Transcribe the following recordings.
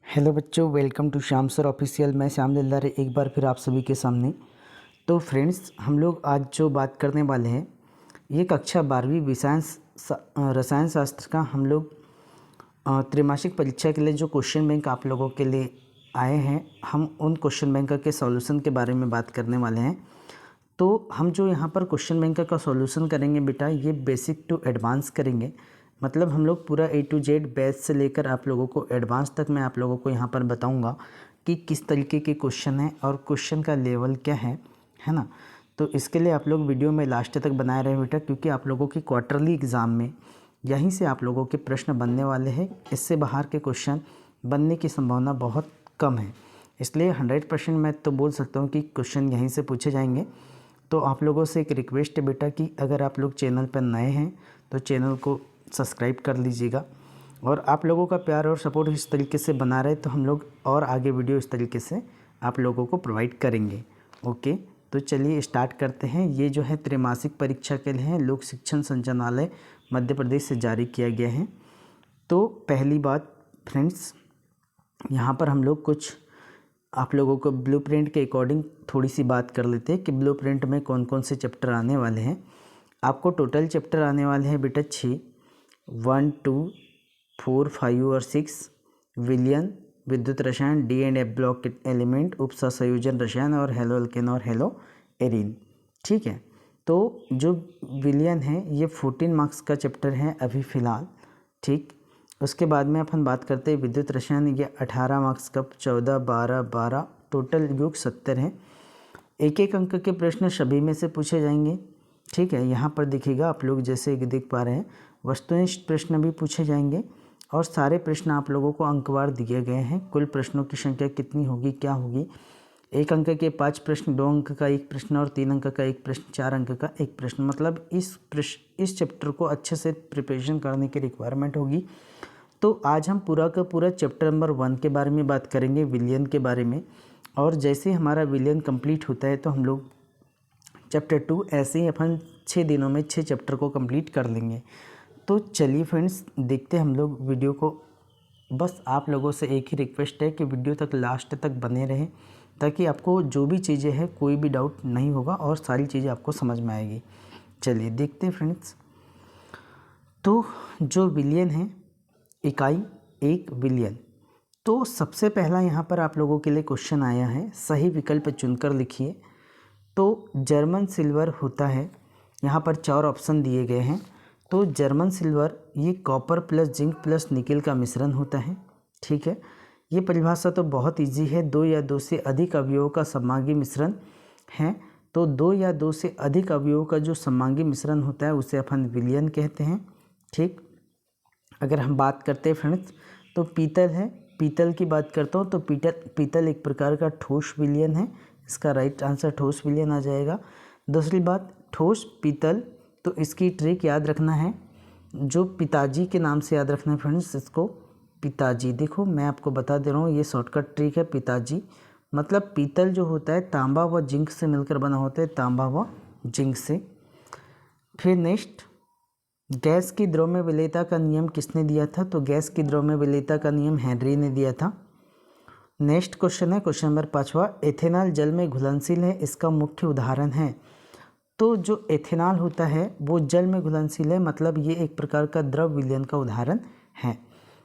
Hello बच्चों, welcome to Shyam sir official. मैं श्याम दिलदार एक बार फिर आप सभी के सामने। तो फ्रेंड्स, हम लोग आज जो बात करने वाले हैं ये कक्षा 12वीं रसायन शास्त्र का हम लोग त्रैमासिक परीक्षा के लिए जो क्वेश्चन बैंक आप लोगों के लिए आए हैं, हम उन क्वेश्चन बैंक के सॉल्यूशन के बारे में बात करने वाले हैं। तो हम जो यहाँ पर क्वेश्चन बैंक का सॉल्यूशन करेंगे बेटा, ये बेसिक टू एडवांस करेंगे। मतलब हम लोग पूरा A to Z बेस से लेकर आप लोगों को एडवांस तक मैं आप लोगों को यहाँ पर बताऊँगा कि किस तरीके के क्वेश्चन हैं और क्वेश्चन का लेवल क्या है ना। तो इसके लिए आप लोग वीडियो में लास्ट तक बनाए रहे बेटा, क्योंकि आप लोगों की क्वार्टरली एग्ज़ाम में यहीं से आप लोगों के प्रश्न बनने वाले हैं। इससे बाहर के क्वेश्चन बनने की संभावना बहुत कम है, इसलिए 100% मैं तो बोल सकता हूँ कि क्वेश्चन यहीं से पूछे जाएंगे। तो आप लोगों से एक रिक्वेस्ट है बेटा कि अगर आप लोग चैनल पर नए हैं तो चैनल को सब्सक्राइब कर लीजिएगा, और आप लोगों का प्यार और सपोर्ट इस तरीके से बना रहे तो हम लोग और आगे वीडियो इस तरीके से आप लोगों को प्रोवाइड करेंगे। ओके, तो चलिए स्टार्ट करते हैं। ये जो है त्रैमासिक परीक्षा के लिए है, लोक शिक्षण संचालनालय मध्य प्रदेश से जारी किया गया है। तो पहली बात फ्रेंड्स, यहाँ पर हम लोग कुछ आप लोगों को ब्लूप्रिंट के अकॉर्डिंग थोड़ी सी बात कर लेते हैं कि ब्लूप्रिंट में कौन कौन से चैप्टर आने वाले हैं। आपको टोटल चैप्टर आने वाले हैं बेटा 6, 1, 2, 4, 5 और 6। विलयन, विद्युत रसायन, D and F block element, उपसंयोजन रसायन और हेलो एल्केन और हेलो एरिन। ठीक है, तो जो विलयन है ये 14 मार्क्स का चैप्टर है अभी फ़िलहाल। ठीक, उसके बाद में अपन बात करते हैं विद्युत रसायन, ये 18 मार्क्स का, 14, 12, 12 टोटल योग 70 है। एक एक अंक के प्रश्न सभी में से पूछे जाएंगे। ठीक है, यहाँ पर देखिएगा आप लोग जैसे देख पा रहे हैं, वस्तुनिष्ठ प्रश्न भी पूछे जाएंगे और सारे प्रश्न आप लोगों को अंकवार दिए गए हैं। कुल प्रश्नों की संख्या कितनी होगी, क्या होगी, 1 अंक के 5 प्रश्न, 2 अंक का 1 प्रश्न और 3 अंक का 1 प्रश्न, 4 अंक का 1 प्रश्न। मतलब इस चैप्टर को अच्छे से प्रिपरेशन करने की रिक्वायरमेंट होगी। तो आज हम पूरा का पूरा चैप्टर नंबर 1 के बारे में बात करेंगे, विलयन के बारे में। और जैसे हमारा विलयन कंप्लीट होता है तो हम लोग चैप्टर 2 ऐसे ही अपन 6 दिनों में 6 चैप्टर को कंप्लीट कर लेंगे। तो चलिए फ्रेंड्स, देखते हम लोग वीडियो को। बस आप लोगों से एक ही रिक्वेस्ट है कि वीडियो तक लास्ट तक बने रहें, ताकि आपको जो भी चीज़ें हैं कोई भी डाउट नहीं होगा और सारी चीज़ें आपको समझ में आएगी। चलिए देखते हैं फ्रेंड्स। तो जो विलयन है, इकाई 1 विलयन। तो सबसे पहला यहाँ पर आप लोगों के लिए क्वेश्चन आया है, सही विकल्प चुनकर लिखिए। तो जर्मन सिल्वर होता है, यहाँ पर 4 ऑप्शन दिए गए हैं। तो जर्मन सिल्वर ये copper plus zinc plus nickel का मिश्रण होता है। ठीक है, ये परिभाषा तो बहुत इजी है, 2 या 2 से अधिक अवयवों का समांगी मिश्रण है। तो 2 या 2 से अधिक अवयवों का जो समांगी मिश्रण होता है उसे अपन विलयन कहते हैं। ठीक, अगर हम बात करते हैं फ्रेंड्स, तो पीतल है, पीतल की बात करता हूँ तो पीतल एक प्रकार का ठोस विलयन है। इसका राइट आंसर ठोस विलयन आ जाएगा। दूसरी बात, ठोस पीतल, तो इसकी ट्रिक याद रखना है, जो पिताजी के नाम से याद रखना है फ्रेंड्स इसको। पिताजी, देखो मैं आपको बता दे रहा हूँ, ये शॉर्टकट ट्रिक है। पिताजी मतलब पीतल जो होता है तांबा व जिंक से मिलकर बना होता है, तांबा व जिंक से। फिर नेक्स्ट, गैस की द्रव्य विलेयता का नियम किसने दिया था? तो गैस की द्रव्य विलेयता का नियम हेनरी ने दिया था। नेक्स्ट क्वेश्चन है क्वेश्चन नंबर 5वां, एथेनॉल जल में घुलनशील है, इसका मुख्य उदाहरण है। तो जो एथेनॉल होता है वो जल में घुलनशील है, मतलब ये एक प्रकार का द्रव विलयन का उदाहरण है।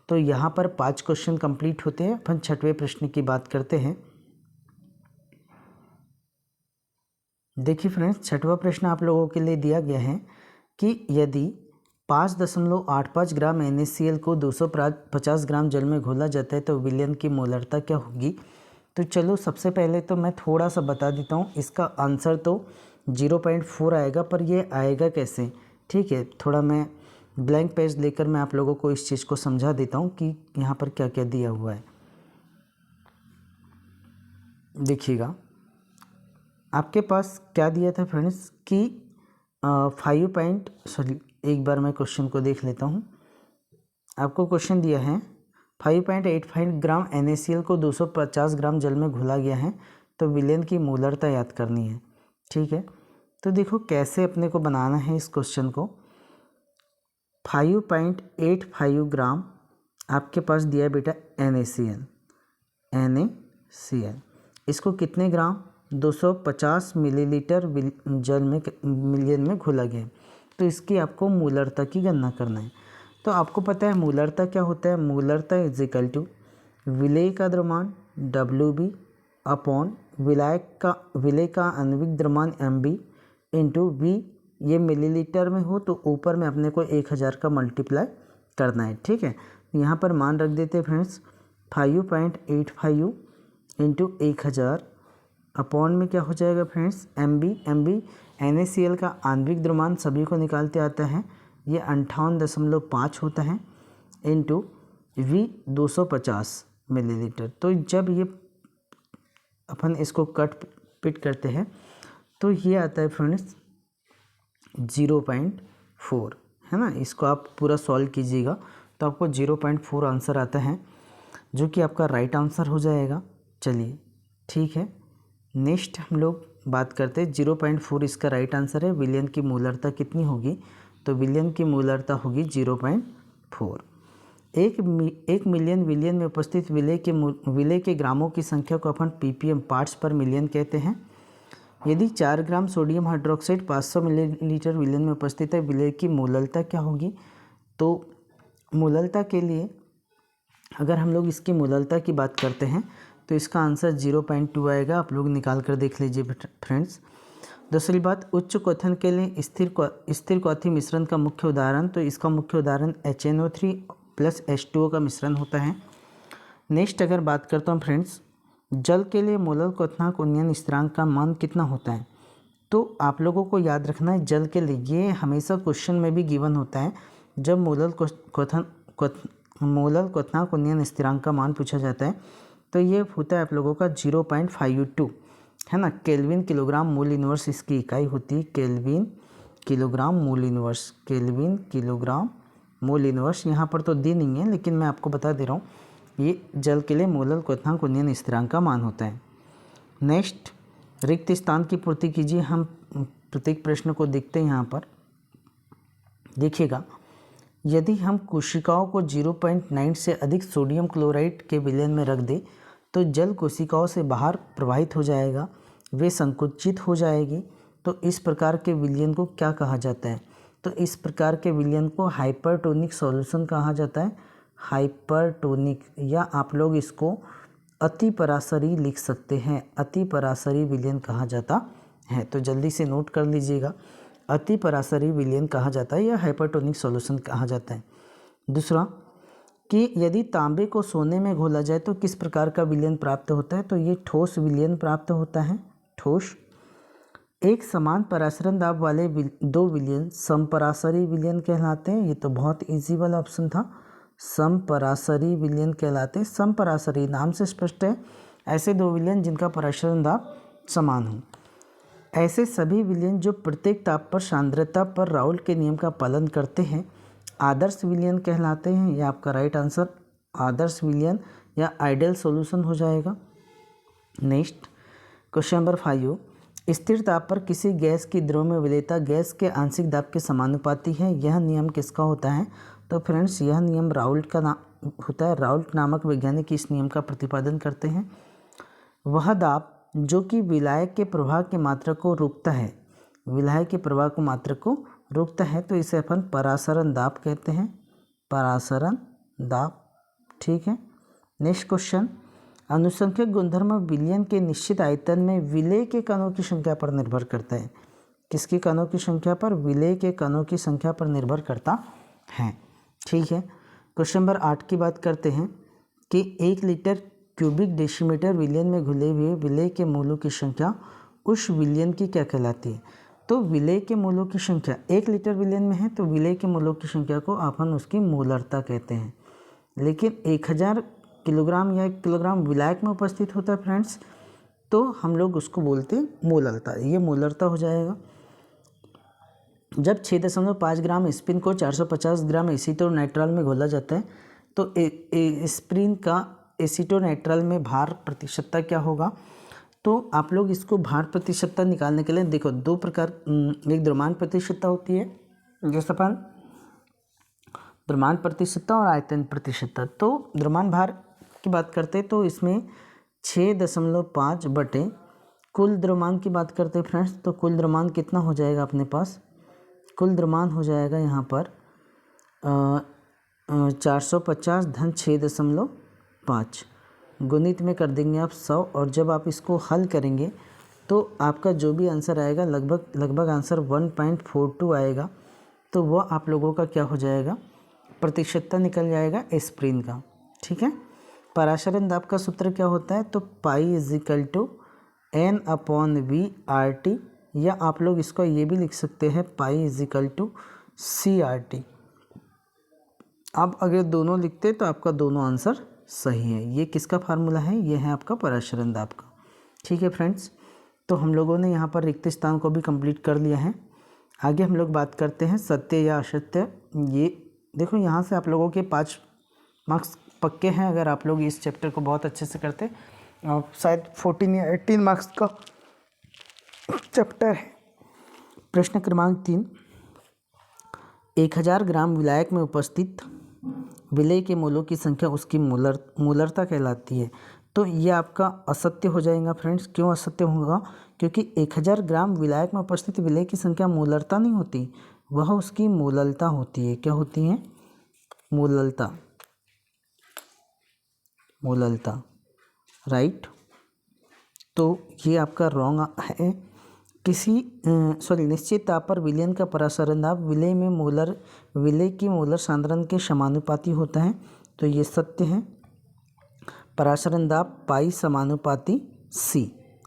तो यहाँ पर 5 क्वेश्चन कंप्लीट होते हैं। अपन 6वें प्रश्न की बात करते हैं। देखिए फ्रेंड्स, 6वां प्रश्न आप लोगों के लिए दिया गया है कि यदि 5.85 ग्राम NaCl को 250 ग्राम जल में घोला जाता है तो विलयन की मोलरता क्या होगी? तो चलो सबसे पहले तो मैं थोड़ा सा बता देता हूँ, इसका आंसर तो 0.4 आएगा, पर ये आएगा कैसे? ठीक है, थोड़ा मैं ब्लैंक पेज लेकर मैं आप लोगों को इस चीज़ को समझा देता हूँ कि यहाँ पर क्या क्या दिया हुआ है। देखिएगा आपके पास क्या दिया था फ्रेंड्स कि एक बार मैं क्वेश्चन को देख लेता हूँ। आपको क्वेश्चन दिया है 5.85 ग्राम NaCl को 250 ग्राम जल में घुला गया है, तो विलयन की मोलरता याद करनी है। ठीक है, तो देखो कैसे अपने को बनाना है इस क्वेश्चन को। 5.85 ग्राम आपके पास दिया है बेटा NaCl, NaCl। इसको कितने ग्राम 250 मिलीलीटर जल में मिलियन में घोला गया है। तो इसकी आपको मूलरता की गणना करना है। तो आपको पता है मूलरता क्या होता है। मूलरता इज इक्वल टू विलेय का द्रव्यमान WB अपॉन विलेय का आणविक द्रव्यमान MB इंटू V। ये मिलीलीटर में हो तो ऊपर में अपने को 1000 का मल्टीप्लाई करना है। ठीक है, यहाँ पर मान रख देते हैं फ्रेंड्स 5.85 इंटू 1000 अपॉन में क्या हो जाएगा फ्रेंड्स MB NaCl का आणविक द्रव्यमान सभी को निकालते आता है, ये 58.5 होता है इंटू V 250 मिलीलीटर। तो जब ये अपन इसको कट पिट करते हैं तो ये आता है फ्रेंड्स 0.4, है ना। इसको आप पूरा सॉल्व कीजिएगा तो आपको 0.4 आंसर आता है, जो कि आपका राइट आंसर हो जाएगा। चलिए ठीक है, नेक्स्ट हम लोग बात करते हैं 0.4 इसका राइट आंसर है। विलयन की मूलरता कितनी होगी, तो विलयन की मूलरता होगी 0.4। एक मिलियन विलयन में उपस्थित विलेय के ग्रामों की संख्या को अपन ppm पार्ट्स पर मिलियन कहते हैं। यदि 4 ग्राम सोडियम हाइड्रोक्साइड 500 मिलीलीटर विलयन में उपस्थित है, विलेय की मूललता क्या होगी। तो मूललता के लिए अगर हम लोग इसकी मूललता की बात करते हैं तो इसका आंसर 0.2 आएगा। आप लोग निकाल कर देख लीजिए फ्रेंड्स। दूसरी बात, उच्च क्वथन के लिए स्थिर क्वथी मिश्रण का मुख्य उदाहरण, तो इसका मुख्य उदाहरण HNO3 प्लस H2O का मिश्रण होता है। नेक्स्ट अगर बात करता हूँ फ्रेंड्स, जल के लिए मोलर क्वथनांक उन्नयन स्थिरांक का मान कितना होता है। तो आप लोगों को याद रखना है जल के लिए, ये हमेशा क्वेश्चन में भी गिवन होता है। जब मोलर क्वथनांक उन्नयन स्थिरांक का मान पूछा जाता है तो ये होता है आप लोगों का 0.52, है ना। केल्विन किलोग्राम मोल इनवर्स इसकी इकाई होती है। Kelvin kilogram mole inverse, kelvin kilogram mole inverse. यहाँ पर तो दी नहीं है लेकिन मैं आपको बता दे रहा हूँ, ये जल के लिए मोलर क्वथनांक उन्नयन स्थिरांक का मान होता है। नेक्स्ट, रिक्त स्थान की पूर्ति कीजिए। हम प्रत्येक प्रश्न को देखते हैं। यहाँ पर देखिएगा, यदि हम कोशिकाओं को 0.9 से अधिक सोडियम क्लोराइड के विलयन में रख दें तो जल कोशिकाओं से बाहर प्रवाहित हो जाएगा, वे संकुचित हो जाएगी। तो इस प्रकार के विलयन को क्या कहा जाता है, तो इस प्रकार के विलयन को हाइपरटोनिक सॉल्यूशन कहा जाता है। हाइपरटोनिक, या आप लोग इसको अति पराशरी लिख सकते हैं, अति पराशरी विलयन कहा जाता है। तो जल्दी से नोट कर लीजिएगा, अति पराशरी विलयन कहा जाता है या हाइपरटोनिक सॉल्यूशन कहा जाता है। दूसरा कि यदि तांबे को सोने में घोला जाए तो किस प्रकार का विलयन प्राप्त होता है, तो ये ठोस विलयन प्राप्त होता है, ठोस। एक समान परासरण दाब वाले दो विलयन समपराशरी विलयन कहलाते हैं। ये तो बहुत इजी वाला ऑप्शन था, समपराशरी विलयन कहलाते हैं। समपराशरी नाम से स्पष्ट है, ऐसे दो विलयन जिनका परासरण दाब समान हो। ऐसे सभी विलयन जो प्रत्येक ताप पर सांद्रता पर राउल के नियम का पालन करते हैं आदर्श विलयन कहलाते हैं। यह आपका राइट आंसर आदर्श विलयन या आइडियल सॉल्यूशन हो जाएगा। नेक्स्ट क्वेश्चन नंबर 5, स्थिर ताप पर किसी गैस की द्रव में विलेयता गैस के आंशिक दाब के समानुपाती है। यह नियम किसका होता है, तो फ्रेंड्स यह नियम राउल्ट का होता है। राउल्ट नामक वैज्ञानिक इस नियम का प्रतिपादन करते हैं। वह दाब जो कि विलायक के प्रवाह की मात्रा को रोकता है, विलायक के प्रवाह को मात्रा को रोकता है, तो इसे अपन परासरण दाब कहते हैं, परासरण दाब। ठीक है। नेक्स्ट क्वेश्चन, अनुसंख्यक गुणधर्म विलयन के निश्चित आयतन में विलेय के कणों की संख्या पर निर्भर करता है। किसकी कणों की संख्या पर, विलेय के कणों की संख्या पर निर्भर करता है। ठीक है। क्वेश्चन नंबर 8 की बात करते हैं कि 1 लीटर क्यूबिक डेसीमीटर विलयन में घुले हुए विलेय के मोलों की संख्या उस विलयन की क्या कहलाती है। तो विलेय के मोलों की संख्या 1 लीटर विलयन में है तो विलेय के मोलों की संख्या को अपन उसकी मोलरता कहते हैं। लेकिन 1000 किलोग्राम या 1 किलोग्राम विलायक में उपस्थित होता है फ्रेंड्स, तो हम लोग उसको बोलते हैं मोलरता। ये मोलरता हो जाएगा। जब 6.5 ग्राम स्पिन को 450 ग्राम एसीटोनाइट्राल में घोला जाता है तो स्प्रिन का एसीटोनाइट्राल में भार प्रतिशतता क्या होगा। तो आप लोग इसको भार प्रतिशतता निकालने के लिए देखो, दो प्रकार, एक द्रव्यमान प्रतिशतता होती है, जैसे अपन द्रव्यमान प्रतिशतता और आयतन प्रतिशतता। तो द्रव्यमान भार की बात करते हैं तो इसमें 6.5 बटे कुल द्रव्यमान की बात करते हैं फ्रेंड्स, तो कुल द्रव्यमान कितना हो जाएगा अपने पास, कुल द्रव्यमान हो जाएगा यहाँ पर 450 धन 6.5 गुणित में कर देंगे आप 100, और जब आप इसको हल करेंगे तो आपका जो भी आंसर आएगा लगभग आंसर 1.42 आएगा। तो वह आप लोगों का क्या हो जाएगा, प्रतिशतता निकल जाएगा एस्प्रिन का। ठीक है, पराशरण दाब का सूत्र क्या होता है, तो पाई = N/V/RT, या आप लोग इसको ये भी लिख सकते हैं पाई = CRT। आप अगर दोनों लिखते तो आपका दोनों आंसर सही है। ये किसका फार्मूला है, ये है आपका पराशरण दाब का। ठीक है फ्रेंड्स, तो हम लोगों ने यहाँ पर रिक्त स्थान को भी कंप्लीट कर लिया है। आगे हम लोग बात करते हैं सत्य या असत्य। ये देखो यहाँ से आप लोगों के 5 मार्क्स पक्के हैं अगर आप लोग इस चैप्टर को बहुत अच्छे से करते। शायद 14 या 18 मार्क्स का चैप्टर है। प्रश्न क्रमांक 3, 1000 ग्राम विलायक में उपस्थित विलेय के मोलों की संख्या उसकी मोलरता कहलाती है। तो ये आपका असत्य हो जाएगा फ्रेंड्स। क्यों असत्य होगा, क्योंकि 1000 ग्राम विलायक में उपस्थित विलेय की संख्या मोलरता नहीं होती, वह उसकी मोललता होती है। क्या होती है, मोललता, मोललता, राइट। तो ये आपका रॉन्ग है। निश्चित ताप पर विलयन का पराशरण दाब विलेय की मोलर सांद्रण के समानुपाती होता है। तो ये सत्य है। पराशरण दाब पाई समानुपाती C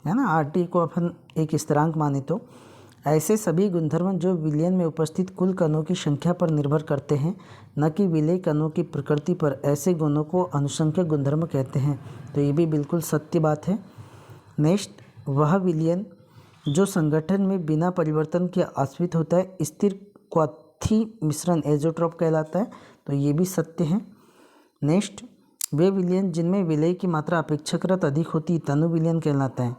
है ना, RT को अपन एक स्थिरांक माने तो ऐसे सभी गुणधर्म जो विलयन में उपस्थित कुल कणों की संख्या पर निर्भर करते हैं, न कि विलेय कणों की प्रकृति पर, ऐसे गुणों को अनुसंख्यक गुणधर्म कहते हैं। तो ये भी बिल्कुल सत्य बात है। नेक्स्ट, वह विलयन जो संगठन में बिना परिवर्तन के आश्रित होता है स्थिर क्वाथी मिश्रण एजोट्रॉप कहलाता है। तो ये भी सत्य है। नेक्स्ट, वे विलयन जिनमें विलेय की मात्रा अपेक्षाकृत अधिक होती तनु विलयन कहलाता है।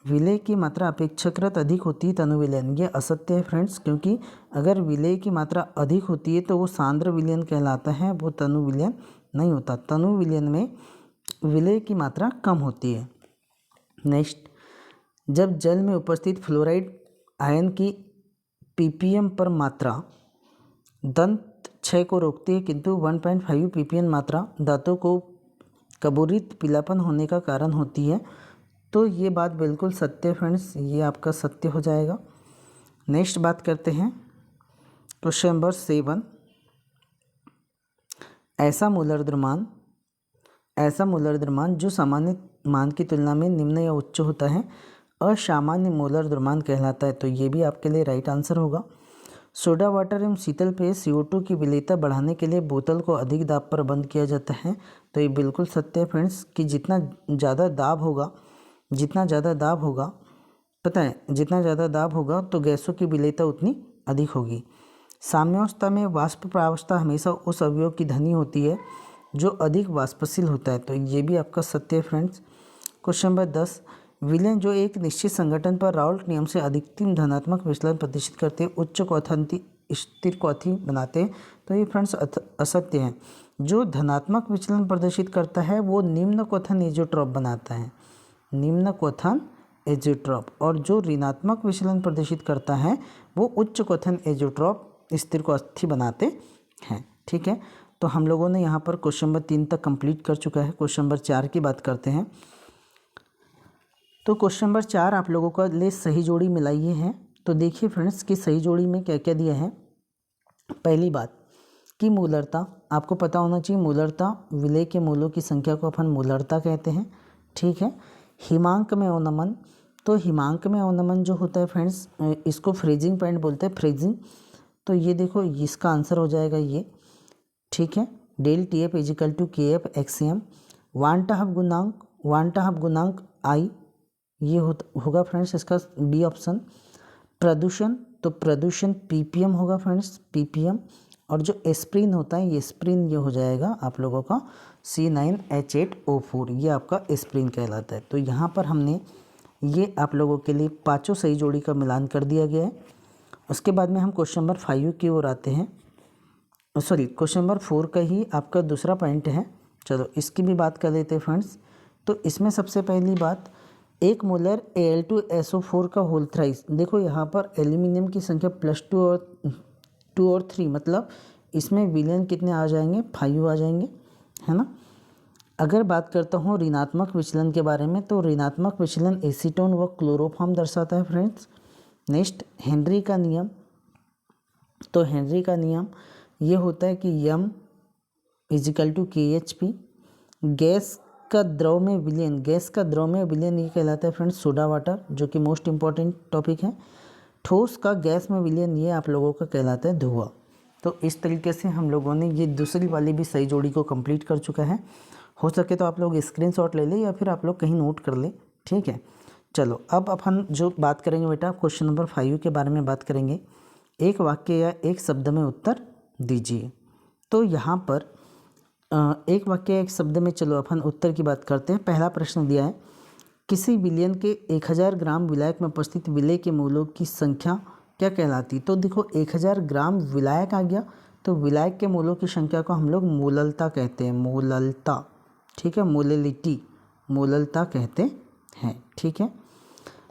विलेय की मात्रा अपेक्षाकृत अधिक होती है तनु विलयन, ये असत्य है फ्रेंड्स, क्योंकि अगर विलेय की मात्रा अधिक होती है तो वो सांद्र विलयन कहलाता है, वो तनु विलयन नहीं होता। तनु विलयन में विलेय की मात्रा कम होती है। नेक्स्ट, जब जल में उपस्थित फ्लोराइड आयन की ppm पर मात्रा दंत क्षय को रोकती है, किंतु 1.5 ppm मात्रा दांतों को कबूरित पीलापन होने का कारण होती है। तो ये बात बिल्कुल सत्य है फ्रेंड्स, ये आपका सत्य हो जाएगा। नेक्स्ट बात करते हैं क्वेश्चन नंबर 7, ऐसा मोलर द्रव्यमान जो सामान्य मान की तुलना में निम्न या उच्च होता है असामान्य मोलर द्रव्यमान कहलाता है। तो ये भी आपके लिए राइट आंसर होगा। सोडा वाटर एवं शीतल पेय CO2 की विलेयता बढ़ाने के लिए बोतल को अधिक दाब पर बंद किया जाता है। तो ये बिल्कुल सत्य है फ्रेंड्स कि जितना ज़्यादा दाब होगा तो गैसों की विलेयता उतनी अधिक होगी। साम्यावस्था में वाष्प प्रावस्था हमेशा उस अवयव की धनी होती है जो अधिक वाष्पशील होता है। तो ये भी आपका सत्य है फ्रेंड्स। क्वेश्चन नंबर 10, विलयन जो एक निश्चित संगठन पर राउल्ट नियम से अधिकतम धनात्मक विचलन प्रदर्शित करते हैं उच्च क्वथनती स्थिर क्वथी बनाते हैं। तो ये फ्रेंड्स असत्य है। जो धनात्मक विचलन प्रदर्शित करता है वो निम्न क्वथन एजोट्रॉप बनाता है, निम्न क्वथन एजोट्रॉप, और जो ऋणात्मक विचलन प्रदर्शित करता है वो उच्च क्वथन एजोट्रॉप स्थिर क्वथी बनाते हैं। ठीक है, तो हम लोगों ने यहाँ पर क्वेश्चन नंबर 3 तक कंप्लीट कर चुका है। क्वेश्चन नंबर 4 की बात करते हैं। तो क्वेश्चन नंबर 4 आप लोगों का लिए सही जोड़ी मिलाइए हैं। तो देखिए फ्रेंड्स कि सही जोड़ी में क्या क्या दिया है। पहली बात कि मोलरता, आपको पता होना चाहिए मोलरता, विलेय के मोलों की संख्या को अपन मोलरता कहते हैं। ठीक है, हिमांक में अवनमन, तो हिमांक में अवनमन जो होता है फ्रेंड्स इसको फ्रीजिंग पॉइंट बोलते हैं, फ्रीजिंग। तो ये देखो इसका आंसर हो जाएगा ये। ठीक है, डेल TF = KF XM। वांटाहब गुणांक I, ये होगा फ्रेंड्स इसका B ऑप्शन। प्रदूषण, तो प्रदूषण ppm होगा फ्रेंड्स, ppm। और जो एस्प्रिन होता है ये एस्प्रिन, ये हो जाएगा आप लोगों का C9H8O4, ये आपका एस्प्रिन कहलाता है। तो यहाँ पर हमने ये आप लोगों के लिए पांचों सही जोड़ी का मिलान कर दिया गया है। उसके बाद में हम क्वेश्चन नंबर 5 की ओर आते हैं। क्वेश्चन नंबर 4 का ही आपका दूसरा पॉइंट है चलो इसकी भी बात कर लेते हैं फ्रेंड्स। तो इसमें सबसे पहली बात, 1 मोलर Al2SO4 का होल थ्राइस। देखो यहाँ पर एल्यूमिनियम की संख्या +2 और 3, मतलब इसमें विलयन कितने आ जाएंगे, 5 आ जाएंगे, है ना। अगर बात करता हूँ ऋणात्मक विचलन के बारे में, तो ऋणात्मक विचलन एसीटोन व क्लोरोफॉर्म दर्शाता है फ्रेंड्स। नेक्स्ट, हेनरी का नियम। तो हेनरी का नियम ये होता है कि m = KHP। गैस का द्रव में विलयन ये कहलाता है फ्रेंड्स सोडा वाटर, जो कि मोस्ट इम्पॉर्टेंट टॉपिक है। ठोस का गैस में विलयन ये आप लोगों का कहलाता है धुआं। तो इस तरीके से हम लोगों ने ये दूसरी वाली भी सही जोड़ी को कंप्लीट कर चुका है। हो सके तो आप लोग स्क्रीनशॉट ले लें या फिर आप लोग कहीं नोट कर लें, ठीक है। चलो अब अपन जो बात करेंगे बेटा, क्वेश्चन नंबर 5 के बारे में बात करेंगे। एक वाक्य या एक शब्द में उत्तर दीजिए। तो यहाँ पर एक वाक्य या एक शब्द में, चलो अपन उत्तर की बात करते हैं। पहला प्रश्न दिया है, किसी विलयन के 1000 ग्राम विलायक में उपस्थित विलय के मोलों की संख्या क्या कहलाती। तो देखो 1000 ग्राम विलायक आ गया, तो विलायक के मोलों की संख्या को हम लोग मोललता कहते हैं, मोललता, ठीक है, मोललिटी, मोललता कहते हैं, ठीक है।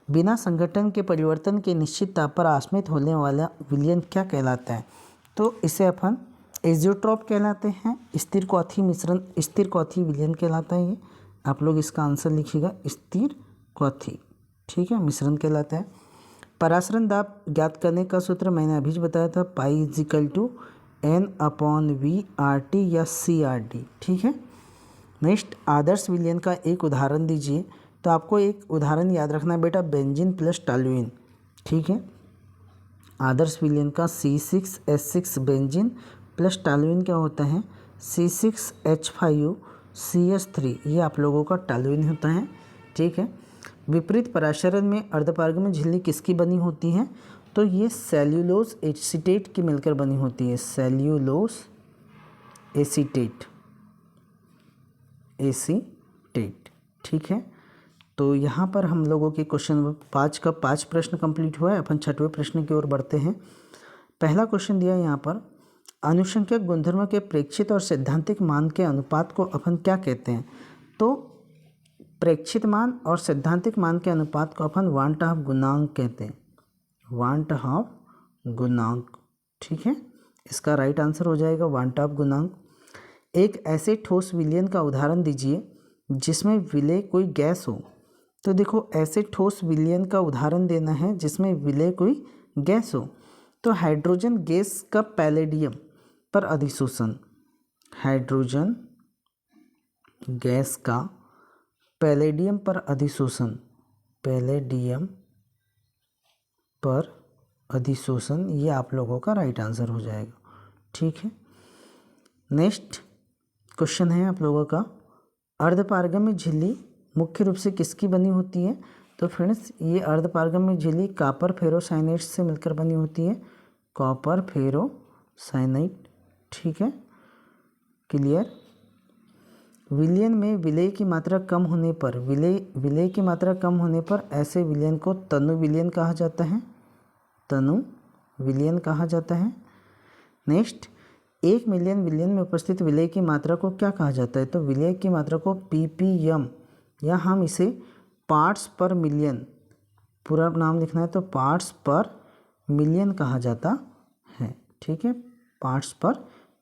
बिना संगठन के परिवर्तन के निश्चित ताप पर आसमित होने वाला विलयन क्या कहलाता है। तो इसे अपन एजियोट्रॉप कहलाते हैं। स्थिर क्वाथी मिश्रण, स्थिर क्वाथी विलयन कहलाता है ये। आप लोग इसका आंसर लिखिएगा, स्थिर क्वाथी, ठीक है, मिश्रण कहलाता है। परासरण दाब ज्ञात करने का सूत्र मैंने अभी बताया था, पाई = N/V/RT या CRT, ठीक है। नेक्स्ट, आदर्श विलयन का एक उदाहरण दीजिए। तो आपको एक उदाहरण याद रखना है बेटा, बेंजीन प्लस टॉल्यूइन, ठीक है। आदर्श विलयन का C6H6 बेंजीन प्लस टॉल्यूइन क्या होता है, C6H5CH3, ये आप लोगों का टॉल्यूइन होता है, ठीक है। विपरीत पराशरण में अर्धपारगम्य झिल्ली किसकी बनी होती है। तो ये सेल्यूलोज एसीटेट की मिलकर बनी होती है, सेल्यूलोज एसीटेट, ठीक है। तो यहाँ पर हम लोगों के क्वेश्चन 5 का 5 प्रश्न कंप्लीट हुआ है। अपन 6वें प्रश्न की ओर बढ़ते हैं। पहला क्वेश्चन दिया है यहाँ पर, अनुसंख्यक गुणधर्म के प्रेक्षित और सैद्धांतिक मान के अनुपात को अपन क्या कहते हैं। तो प्रेक्षित मान और सैद्धांतिक मान के अनुपात को अपन वांट हाफ गुणांक कहते हैं, वांट हाफ गुणांक, ठीक है। इसका राइट आंसर हो जाएगा वांट हाफ गुणांक। एक ऐसे ठोस विलयन का उदाहरण दीजिए जिसमें विलय कोई गैस हो। तो देखो ऐसे ठोस विलयन का उदाहरण देना है जिसमें विलय कोई गैस हो। तो हाइड्रोजन गैस का पैलेडियम पर अधिशोषण, हाइड्रोजन गैस का पैलेडियम पर अधिशोषण, पैलेडियम पर अधिशोषण, ये आप लोगों का राइट आंसर हो जाएगा, ठीक है। नेक्स्ट क्वेश्चन है आप लोगों का, अर्धपारगम्य झिल्ली मुख्य रूप से किसकी बनी होती है। तो फ्रेंड्स ये अर्धपारगम्य झिल्ली कॉपर फेरोसाइनाइड से मिलकर बनी होती है, कॉपर फेरोसाइनाइड, ठीक है, क्लियर। विलयन में विलय की मात्रा कम होने पर, विलय की मात्रा कम होने पर ऐसे विलयन को तनु विलयन कहा जाता है, तनु विलयन कहा जाता है। नेक्स्ट, 1 मिलियन विलयन में उपस्थित विलय की मात्रा को क्या कहा जाता है। तो विलय की मात्रा को ppm, या हम इसे पार्ट्स पर मिलियन, पूरा नाम लिखना है तो पार्ट्स पर मिलियन कहा जाता है, ठीक है, पार्ट्स पर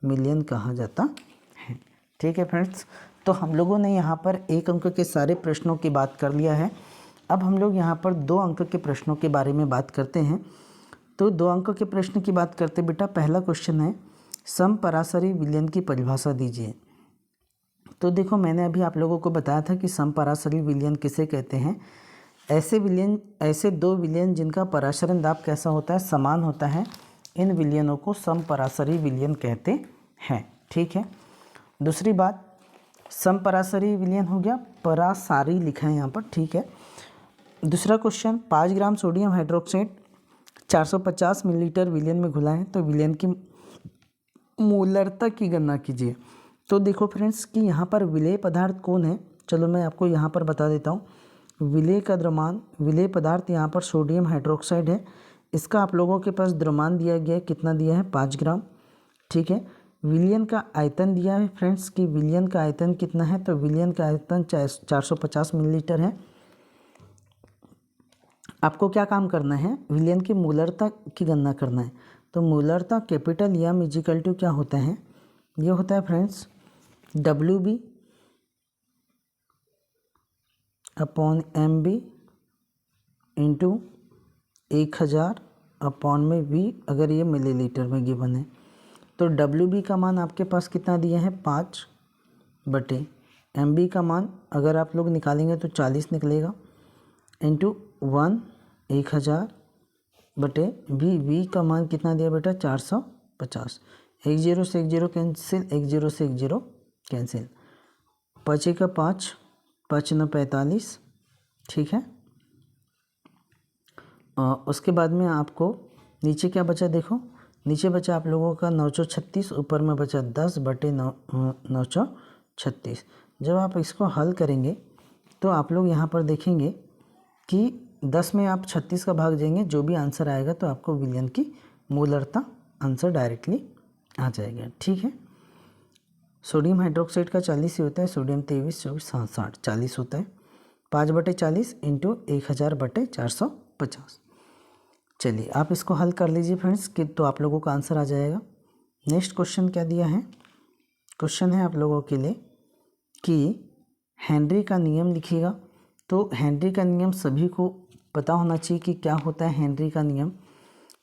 मिलियन कहा जाता है, ठीक है फ्रेंड्स। तो हम लोगों ने यहाँ पर 1 अंक के सारे प्रश्नों की बात कर लिया है। अब हम लोग यहाँ पर 2 अंक के प्रश्नों के बारे में बात करते हैं। तो 2 अंक के प्रश्न की बात करते बेटा, पहला क्वेश्चन है, समपराशरी विलयन की परिभाषा दीजिए। तो देखो मैंने अभी आप लोगों को बताया था कि समपराशरी विलयन किसे कहते हैं। ऐसे 2 विलयन जिनका पराशरण दाब कैसा होता है, समान होता है, इन विलयनों को समपराशरी विलयन कहते हैं, ठीक है। दूसरी बात, समपराशरी विलयन हो गया, परासारी लिखा है यहाँ पर, ठीक है। दूसरा question, 5 gram sodium hydroxide 450 millilitre विलयन में घुला है, तो विलयन की मोलरता की गणना कीजिए। तो देखो फ्रेंड्स कि यहाँ पर विलेय पदार्थ कौन है, चलो मैं आपको यहाँ पर बता देता हूँ। विलेय का द्रव्यमान, विलेय पदार्थ यहाँ पर सोडियम हाइड्रोक्साइड है। इसका आप लोगों के पास द्रव्यमान दिया गया है, कितना दिया है, 5 ग्राम, ठीक है। विलियन का आयतन दिया है फ्रेंड्स कि विलियन का आयतन कितना है, तो विलियन का आयतन 450 मिलीलीटर है। आपको क्या काम करना है, विलियन की मोलरता की गणना करना है। तो मोलरता कैपिटल एम इजिकल टू क्या होता है, ये होता है friends WB upon MB into 1000 upon में V, अगर ये मिलीलीटर में गिवन है। तो WB का मान आपके पास कितना दिया है 5 बटे MB का मान अगर आप लोग निकालेंगे तो 40 निकलेगा इंटू 1000 बटे V का मान कितना दिया बेटा 450। 1 0 से 1 0 कैंसिल, 1 0 से 1 0 कैंसिल, 5 का 5, 5 9 45, ठीक है। उसके बाद में आपको नीचे क्या बचा, देखो नीचे बचा आप लोगों का 936, ऊपर में बचा 10 बटे 936। जब आप इसको हल करेंगे तो आप लोग यहाँ पर देखेंगे कि 10 में आप 36 का भाग देंगे, जो भी आंसर आएगा तो आपको विलियन की मोलरता आंसर डायरेक्टली आ जाएगा, ठीक है। सोडियम हाइड्रोक्साइड का 40 ही होता है, सोडियम 23 24 60 40 होता है। 5 बटे 40 इंटू 1000 बटे 450। चलिए आप इसको हल कर लीजिए फ्रेंड्स कि तो आप लोगों का आंसर आ जाएगा। नेक्स्ट क्वेश्चन क्या दिया है, क्वेश्चन है आप लोगों के लिए कि हेनरी का नियम लिखिएगा। तो हेनरी का नियम सभी को पता होना चाहिए कि क्या होता है हेनरी का नियम,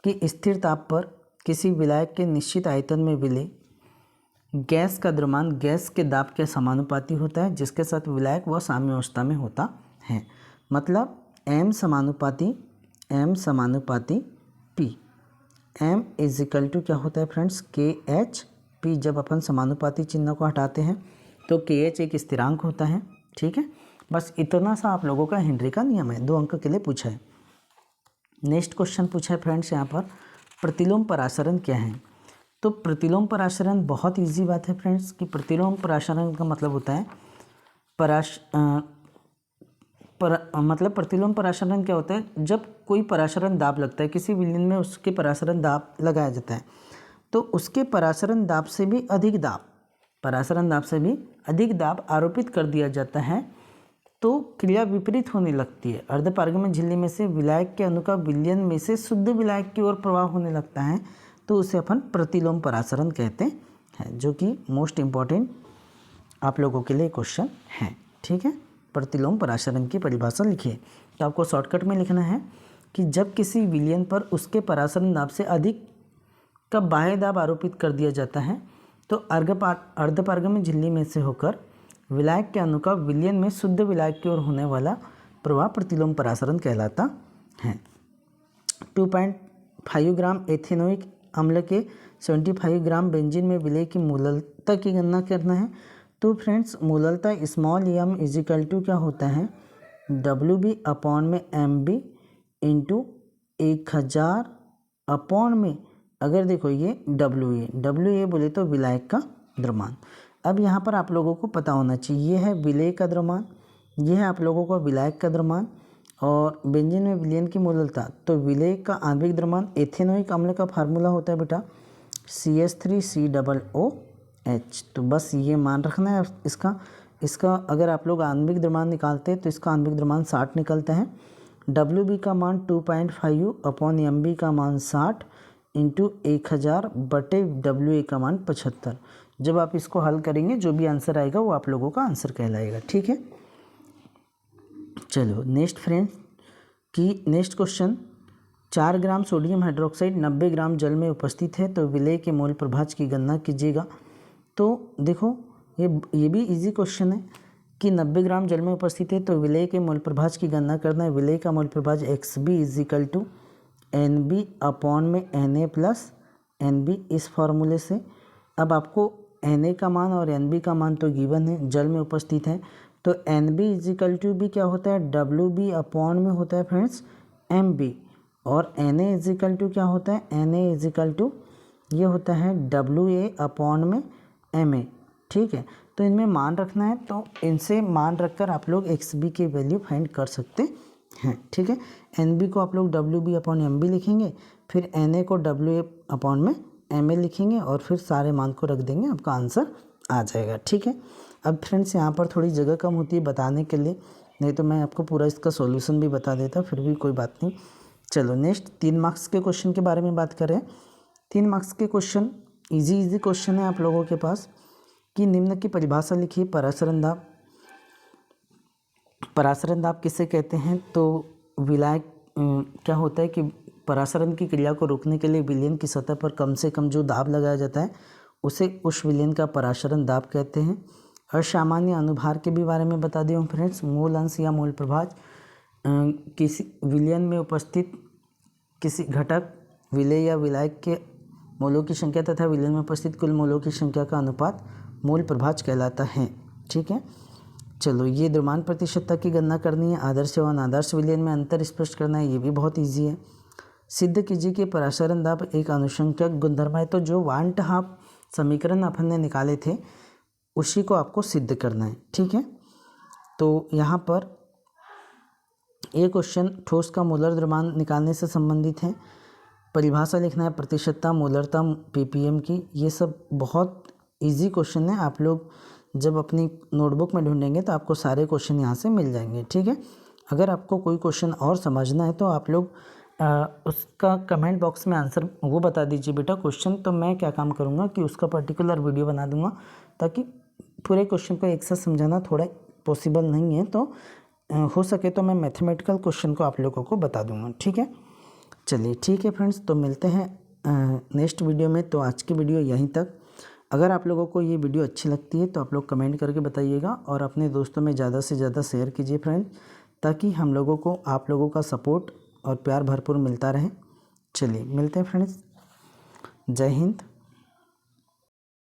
कि स्थिर ताप पर किसी विलायक के निश्चित आयतन में विलय गैस का द्रव्यमान गैस के दाब के समानुपाती होता है, जिसके साथ विलायक व साम्यावस्था में होता है। मतलब M समानुपाती P। M इजिकल टू क्या होता है फ्रेंड्स KH/P। जब अपन समानुपाती चिन्ह को हटाते हैं तो KH एक स्थिरांक होता है, ठीक है। बस इतना सा आप लोगों का हेनरी का नियम है, 2 अंक के लिए पूछा है। नेक्स्ट क्वेश्चन पूछा है फ्रेंड्स यहाँ पर प्रतिलोम परासरण क्या है। तो प्रतिलोम परासरण बहुत इजी बात है फ्रेंड्स कि प्रतिलोम परासरण का मतलब होता है मतलब प्रतिलोम परासरण क्या होता है, जब कोई परासरण दाब लगता है किसी विलयन में, उसके परासरण दाब लगाया जाता है तो उसके परासरण दाब से भी अधिक दाब आरोपित कर दिया जाता है, तो क्रिया विपरीत होने लगती है। अर्धपारगम्य झिल्ली में से विलायक के अणु का विलयन में से शुद्ध विलायक की ओर प्रवाह होने लगता है, तो उसे अपन प्रतिलोम परासरण कहते हैं, जो कि मोस्ट इम्पॉर्टेंट आप लोगों के लिए क्वेश्चन है, ठीक है। प्रतिलोम परासरण की परिभाषा लिखिए। तो आपको शॉर्टकट में लिखना है कि जब किसी विलयन पर उसके परासरण दाब से अधिक का बाह्य दाब आरोपित कर दिया जाता है तो अर्धपारगम्य झिल्ली में से होकर विलायक के अणु का विलयन में शुद्ध विलायक की ओर होने वाला प्रवाह प्रतिलोम परासरण कहलाता है। 2.5 ग्राम एथेनोइक अम्ल के 75 ग्राम बेंजीन में विलय की मोलरता की गणना करना है। तो फ्रेंड्स मोलरता स्मॉल m इजिकल टू क्या होता है WB अपॉन में MB इंटू 1000 अपॉन में, अगर देखो ये WA बोले तो विलायक का द्रव्यमान। अब यहाँ पर आप लोगों को पता होना चाहिए, ये है विलय का द्रव्यमान, ये है आप लोगों का विलायक का द्रव्यमान और बेंजीन में विलयन की मोलरता। तो विलय का आणविक द्रव्यमान एथेनोइक अम्ल का फार्मूला होता है बेटा CH3COOH। तो बस ये मान रखना है इसका अगर आप लोग आणविक द्रव्यमान निकालते हैं तो इसका आणविक द्रव्यमान 60 निकलता है। WB का मान 2.5 अपॉन MB का मान 60 इंटू 1000 बटे WA का मान 75। जब आप इसको हल करेंगे जो भी आंसर आएगा वो आप लोगों का आंसर कहलाएगा, ठीक है। चलो नेक्स्ट फ्रेंड्स की next question 4 gram sodium hydroxide 90 ग्राम जल में उपस्थित है तो विलय के मोल प्रभाज की गणना कीजिएगा। तो देखो ये भी इजी क्वेश्चन है कि 90 ग्राम जल में उपस्थित है तो विलय के मोल प्रभाज की गणना करना है। विलय का मोल प्रभाज XB is equal to NB upon में Na प्लस NB इस फॉर्मूले से। अब आपको Na का मान और NB का मान तो गिवन है, जल में उपस्थित है, तो NB इजिकल टू भी क्या होता है WB अपॉन में होता है फ्रेंड्स MB, और Na इजिकल टू क्या होता है Na इजिकल टू ये होता है WA अपॉन में MA, ठीक है। तो इनमें मान रखना है, तो इनसे मान रखकर आप लोग XB की वैल्यू फाइंड कर सकते हैं, ठीक है। NB को आप लोग WB अपॉन MB लिखेंगे, फिर Na को WA अपॉन में ml लिखेंगे और फिर सारे मान को रख देंगे, आपका आंसर आ जाएगा। ठीक है। अब फ्रेंड्स यहाँ पर थोड़ी जगह कम होती है बताने के लिए, नहीं तो मैं आपको पूरा इसका सॉल्यूशन भी बता देता, फिर भी कोई बात नहीं। चलो नेक्स्ट 3 मार्क्स के क्वेश्चन के बारे में बात करें। 3 मार्क्स के क्वेश्चन इजी क्वेश्चन है आप लोगों के पास कि निम्न की परिभाषा लिखिए। परासरण दाब। परासरण दाब किसे कहते हैं? तो विलायक क्या होता है कि परासरण की क्रिया को रोकने के लिए विलयन की सतह पर कम से कम जो दाब लगाया जाता है उसे उस विलयन का परासरण दाब कहते हैं। असामान्य अनुभार के भी बारे में बता दिया हूँ फ्रेंड्स। मूल अंश या मूल प्रभाज किसी विलयन में उपस्थित किसी घटक विलेय या विलायक के मोलों की संख्या तथा विलयन में उपस्थित कुल मोलों की संख्या का अनुपात मूल प्रभाज कहलाता है। ठीक है। चलो ये द्रव्यमान प्रतिशतता की गणना करनी है। आदर्श एवं अनादर्श विलयन में अंतर स्पष्ट करना है, ये भी बहुत ईजी है। सिद्ध कीजिए कि परासरण दाब एक अनुशंकक गुणधर्म है। तो जो वान 't हाफ समीकरण अपन ने निकाले थे उसी को आपको सिद्ध करना है। ठीक है। तो यहाँ पर ये क्वेश्चन ठोस का मोलर द्रव्यमान निकालने से संबंधित है। परिभाषा लिखना है प्रतिशतता, मोलरता, ppm की। ये सब बहुत इजी क्वेश्चन है। आप लोग जब अपनी नोटबुक में ढूंढेंगे तो आपको सारे क्वेश्चन यहाँ से मिल जाएंगे। ठीक है। अगर आपको कोई क्वेश्चन और समझना है तो आप लोग उसका कमेंट बॉक्स में आंसर वो बता दीजिए बेटा क्वेश्चन, तो मैं क्या काम करूँगा कि उसका पर्टिकुलर वीडियो बना दूँगा, ताकि पूरे क्वेश्चन को एक साथ समझाना थोड़ा पॉसिबल नहीं है। तो हो सके तो मैं मैथमेटिकल क्वेश्चन को आप लोगों को बता दूँगा। ठीक है। चलिए ठीक है फ्रेंड्स, तो मिलते हैं नेक्स्ट वीडियो में। तो आज की वीडियो यहीं तक। अगर आप लोगों को ये वीडियो अच्छी लगती है तो आप लोग कमेंट करके बताइएगा और अपने दोस्तों में ज़्यादा से ज़्यादा शेयर कीजिए फ्रेंड, ताकि हम लोगों को आप लोगों का सपोर्ट और प्यार भरपूर मिलता रहे। चलिए मिलते हैं फ्रेंड्स। जय हिंद।